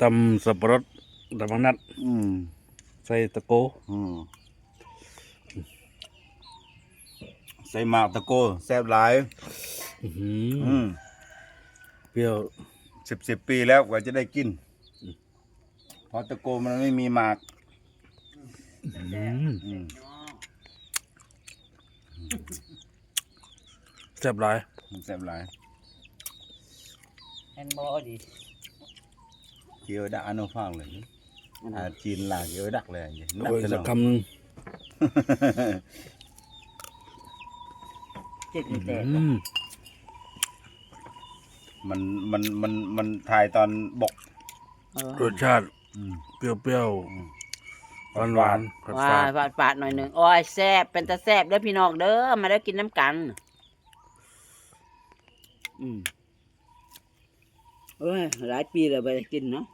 ตำสับปะรดตำมังนัดใส่ตะโกใส่หมากตะโกแซ่บหลายเปรี้ยวสิบปีแล้วกว่าจะได้กินเพราะตะโกมันไม่มีหมากแซ่บหลายแซ่บหลายเห็นบ่ดิเกี่ยวดักอันนู้นฟังเลยจีนหลากเกี่ยวดักเลยนักสักคำหนึ่งจิตแตกมันถ่ายตอนบกรสชาติเปรี้ยวหวานหวานฝาดหน่อยหนึ่งโอ้ยแซ่บเป็นตาแซ่บเด้อพี่น้องเด้อมาได้กินน้ำกันหลายปีแล้วไปกินเนาะ